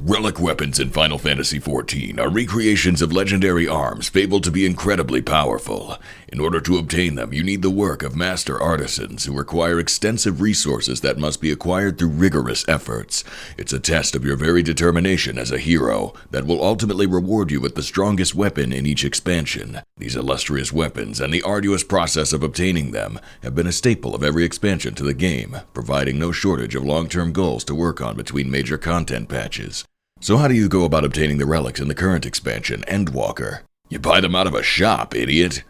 Relic weapons in Final Fantasy XIV are recreations of legendary arms fabled to be incredibly powerful. In order to obtain them, you need the work of master artisans who require extensive resources that must be acquired through rigorous efforts. It's a test of your very determination as a hero that will ultimately reward you with the strongest weapon in each expansion. These illustrious weapons and the arduous process of obtaining them have been a staple of every expansion to the game, providing no shortage of long-term goals to work on between major content patches. So how do you go about obtaining the relics in the current expansion, Endwalker? You buy them out of a shop, idiot!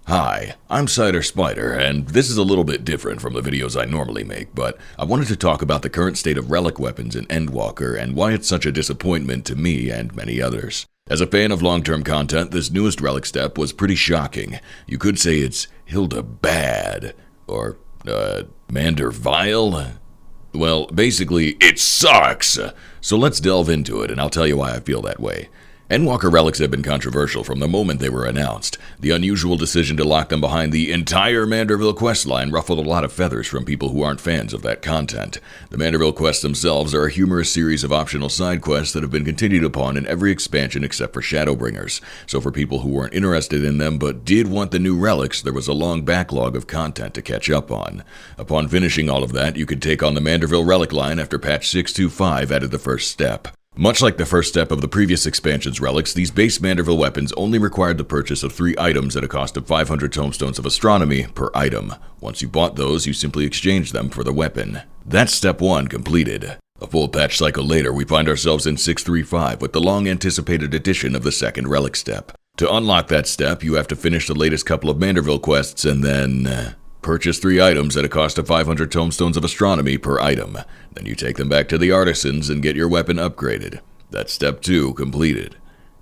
Hi, I'm Cider Spider, and this is a little bit different from the videos I normally make, but I wanted to talk about the current state of relic weapons in Endwalker and why it's such a disappointment to me and many others. As a fan of long-term content, this newest relic step was pretty shocking. You could say it's Hilda bad, or, Manderville? Well, basically, it sucks! So let's delve into it, and I'll tell you why I feel that way. Endwalker Relics have been controversial from the moment they were announced. The unusual decision to lock them behind the entire Manderville questline ruffled a lot of feathers from people who aren't fans of that content. The Manderville quests themselves are a humorous series of optional side quests that have been continued upon in every expansion except for Shadowbringers. So for people who weren't interested in them but did want the new relics, there was a long backlog of content to catch up on. Upon finishing all of that, you could take on the Manderville relic line after patch 625 added the first step. Much like the first step of the previous expansion's relics, these base Manderville weapons only required the purchase of 3 items at a cost of 500 Tome Stones of Astronomy per item. Once you bought those, you simply exchanged them for the weapon. That's step 1 completed. A full patch cycle later, we find ourselves in 635 with the long-anticipated addition of the second relic step. To unlock that step, you have to finish the latest couple of Manderville quests and then purchase 3 items at a cost of 500 Tome Stones of Astronomy per item. Then you take them back to the artisans and get your weapon upgraded. That's step 2 completed.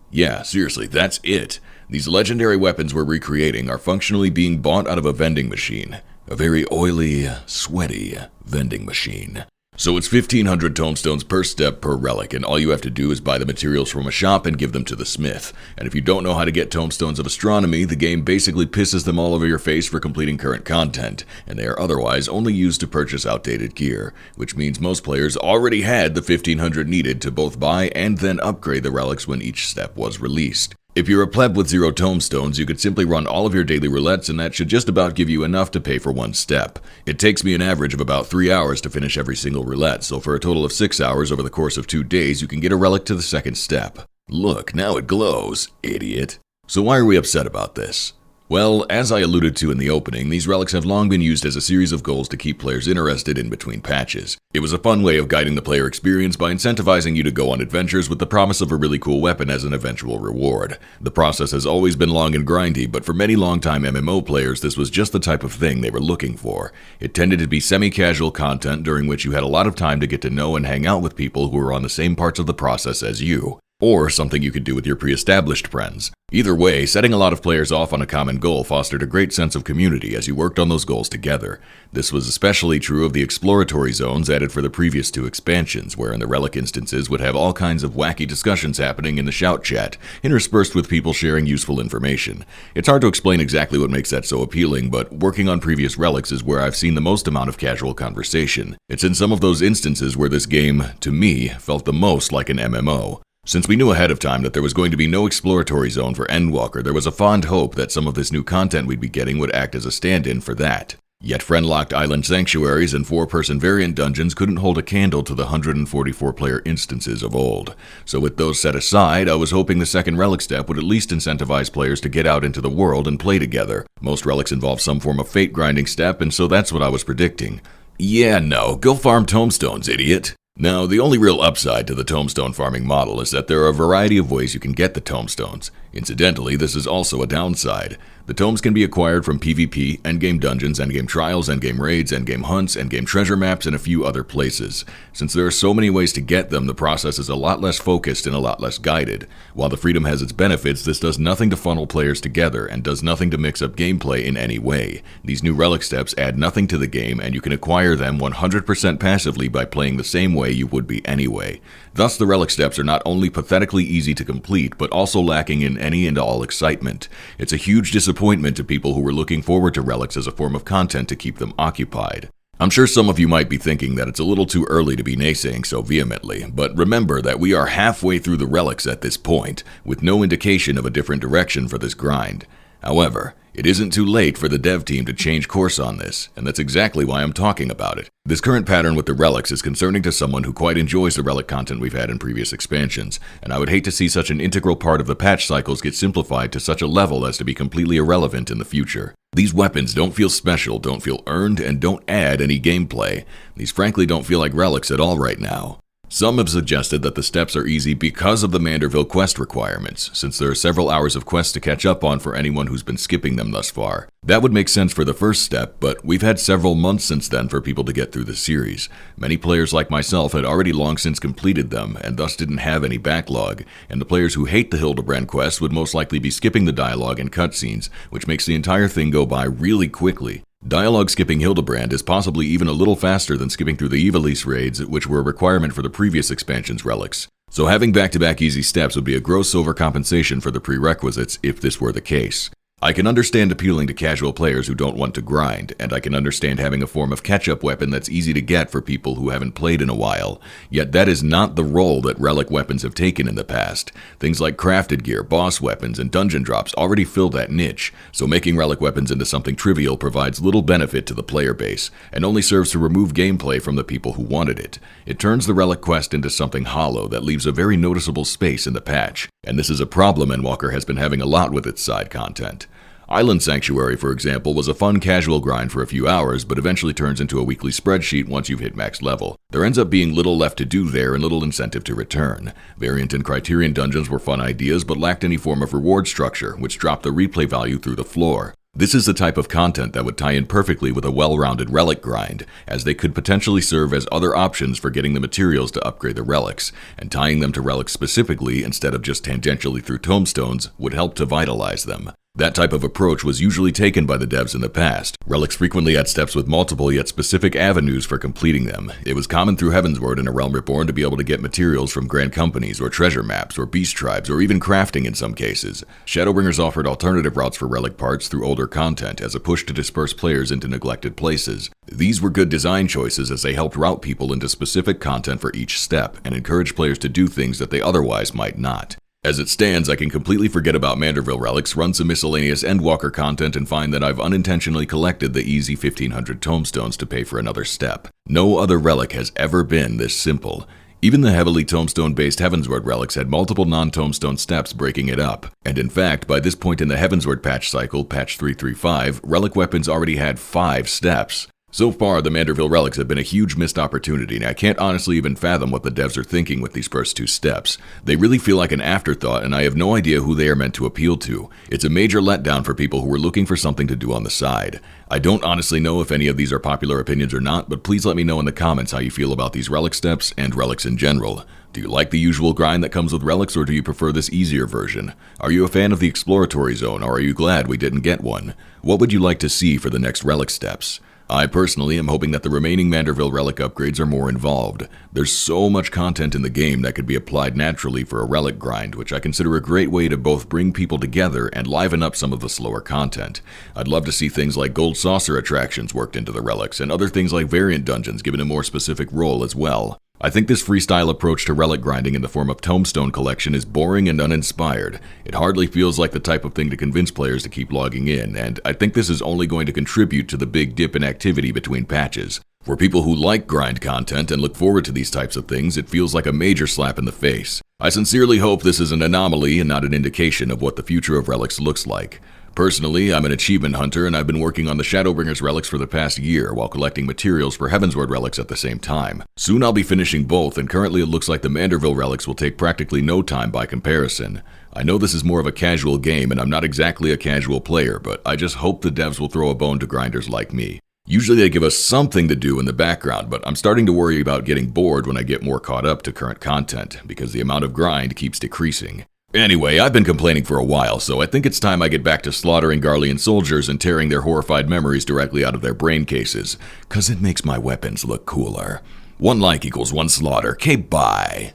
Yeah, seriously, that's it. These legendary weapons we're recreating are functionally being bought out of a vending machine. A very oily, sweaty vending machine. So it's 1,500 Tome Stones per step per relic, and all you have to do is buy the materials from a shop and give them to the smith. And if you don't know how to get Tome Stones of Astronomy, the game basically pisses them all over your face for completing current content, and they are otherwise only used to purchase outdated gear, which means most players already had the 1,500 needed to both buy and then upgrade the relics when each step was released. If you're a pleb with 0 tomestones, you could simply run all of your daily roulettes and that should just about give you enough to pay for one step. It takes me an average of about 3 hours to finish every single roulette, so for a total of 6 hours over the course of 2 days, you can get a relic to the second step. Look, now it glows, idiot. So why are we upset about this? Well, as I alluded to in the opening, these relics have long been used as a series of goals to keep players interested in between patches. It was a fun way of guiding the player experience by incentivizing you to go on adventures with the promise of a really cool weapon as an eventual reward. The process has always been long and grindy, but for many longtime MMO players, this was just the type of thing they were looking for. It tended to be semi-casual content during which you had a lot of time to get to know and hang out with people who were on the same parts of the process as you. Or something you could do with your pre-established friends. Either way, setting a lot of players off on a common goal fostered a great sense of community as you worked on those goals together. This was especially true of the exploratory zones added for the previous 2 expansions, wherein the relic instances would have all kinds of wacky discussions happening in the shout chat, interspersed with people sharing useful information. It's hard to explain exactly what makes that so appealing, but working on previous relics is where I've seen the most amount of casual conversation. It's in some of those instances where this game, to me, felt the most like an MMO. Since we knew ahead of time that there was going to be no exploratory zone for Endwalker, there was a fond hope that some of this new content we'd be getting would act as a stand-in for that. Yet friend-locked island sanctuaries and 4-person variant dungeons couldn't hold a candle to the 144-player instances of old. So with those set aside, I was hoping the second relic step would at least incentivize players to get out into the world and play together. Most relics involve some form of fate grinding step, and so that's what I was predicting. Yeah, no, go farm tomestones, idiot! Now, the only real upside to the tomestone farming model is that there are a variety of ways you can get the tomestones. Incidentally, this is also a downside. The tomes can be acquired from PvP, endgame dungeons, endgame trials, endgame raids, endgame hunts, endgame treasure maps, and a few other places. Since there are so many ways to get them, the process is a lot less focused and a lot less guided. While the freedom has its benefits, this does nothing to funnel players together and does nothing to mix up gameplay in any way. These new relic steps add nothing to the game, and you can acquire them 100% passively by playing the same way you would be anyway. Thus, the relic steps are not only pathetically easy to complete, but also lacking in any and all excitement. It's a huge disappointment to people who were looking forward to relics as a form of content to keep them occupied. I'm sure some of you might be thinking that it's a little too early to be naysaying so vehemently, but remember that we are halfway through the relics at this point, with no indication of a different direction for this grind. However, it isn't too late for the dev team to change course on this, and that's exactly why I'm talking about it. This current pattern with the relics is concerning to someone who quite enjoys the relic content we've had in previous expansions, and I would hate to see such an integral part of the patch cycles get simplified to such a level as to be completely irrelevant in the future. These weapons don't feel special, don't feel earned, and don't add any gameplay. These frankly don't feel like relics at all right now. Some have suggested that the steps are easy because of the Manderville quest requirements, since there are several hours of quests to catch up on for anyone who's been skipping them thus far. That would make sense for the first step, but we've had several months since then for people to get through the series. Many players like myself had already long since completed them, and thus didn't have any backlog, and the players who hate the Hildebrand quest would most likely be skipping the dialogue and cutscenes, which makes the entire thing go by really quickly. Dialogue skipping Hildebrand is possibly even a little faster than skipping through the Ivalice raids, which were a requirement for the previous expansion's relics. So having back-to-back easy steps would be a gross overcompensation for the prerequisites if this were the case. I can understand appealing to casual players who don't want to grind, and I can understand having a form of catch-up weapon that's easy to get for people who haven't played in a while. Yet that is not the role that relic weapons have taken in the past. Things like crafted gear, boss weapons, and dungeon drops already fill that niche, so making relic weapons into something trivial provides little benefit to the player base, and only serves to remove gameplay from the people who wanted it. It turns the relic quest into something hollow that leaves a very noticeable space in the patch, and this is a problem Endwalker has been having a lot with its side content. Island Sanctuary, for example, was a fun casual grind for a few hours, but eventually turns into a weekly spreadsheet once you've hit max level. There ends up being little left to do there and little incentive to return. Variant and Criterion dungeons were fun ideas, but lacked any form of reward structure, which dropped the replay value through the floor. This is the type of content that would tie in perfectly with a well-rounded relic grind, as they could potentially serve as other options for getting the materials to upgrade the relics, and tying them to relics specifically instead of just tangentially through Tome Stones would help to vitalize them. That type of approach was usually taken by the devs in the past. Relics frequently had steps with multiple yet specific avenues for completing them. It was common through Heavensward and A Realm Reborn to be able to get materials from grand companies or treasure maps or beast tribes or even crafting in some cases. Shadowbringers offered alternative routes for relic parts through older content as a push to disperse players into neglected places. These were good design choices as they helped route people into specific content for each step and encourage players to do things that they otherwise might not. As it stands, I can completely forget about Manderville relics, run some miscellaneous Endwalker content, and find that I've unintentionally collected the easy 1500 Tome Stones to pay for another step. No other relic has ever been this simple. Even the heavily Tomestone-based Heavensward relics had multiple non-Tomestone steps breaking it up. And in fact, by this point in the Heavensward patch cycle, patch 335, relic weapons already had 5 steps. So far, the Manderville relics have been a huge missed opportunity, and I can't honestly even fathom what the devs are thinking with these first 2 steps. They really feel like an afterthought, and I have no idea who they are meant to appeal to. It's a major letdown for people who are looking for something to do on the side. I don't honestly know if any of these are popular opinions or not, but please let me know in the comments how you feel about these relic steps and relics in general. Do you like the usual grind that comes with relics, or do you prefer this easier version? Are you a fan of the exploratory zone, or are you glad we didn't get one? What would you like to see for the next relic steps? I personally am hoping that the remaining Manderville relic upgrades are more involved. There's so much content in the game that could be applied naturally for a relic grind, which I consider a great way to both bring people together and liven up some of the slower content. I'd love to see things like gold saucer attractions worked into the relics, and other things like variant dungeons given a more specific role as well. I think this freestyle approach to relic grinding in the form of Tomestone collection is boring and uninspired. It hardly feels like the type of thing to convince players to keep logging in, and I think this is only going to contribute to the big dip in activity between patches. For people who like grind content and look forward to these types of things, it feels like a major slap in the face. I sincerely hope this is an anomaly and not an indication of what the future of relics looks like. Personally, I'm an achievement hunter, and I've been working on the Shadowbringers relics for the past year while collecting materials for Heavensward relics at the same time. Soon I'll be finishing both, and currently it looks like the Manderville relics will take practically no time by comparison. I know this is more of a casual game, and I'm not exactly a casual player, but I just hope the devs will throw a bone to grinders like me. Usually they give us something to do in the background, but I'm starting to worry about getting bored when I get more caught up to current content, because the amount of grind keeps decreasing. Anyway, I've been complaining for a while, so I think it's time I get back to slaughtering Garlean soldiers and tearing their horrified memories directly out of their brain cases, 'cause it makes my weapons look cooler. 1 like equals 1 slaughter. Okay, bye.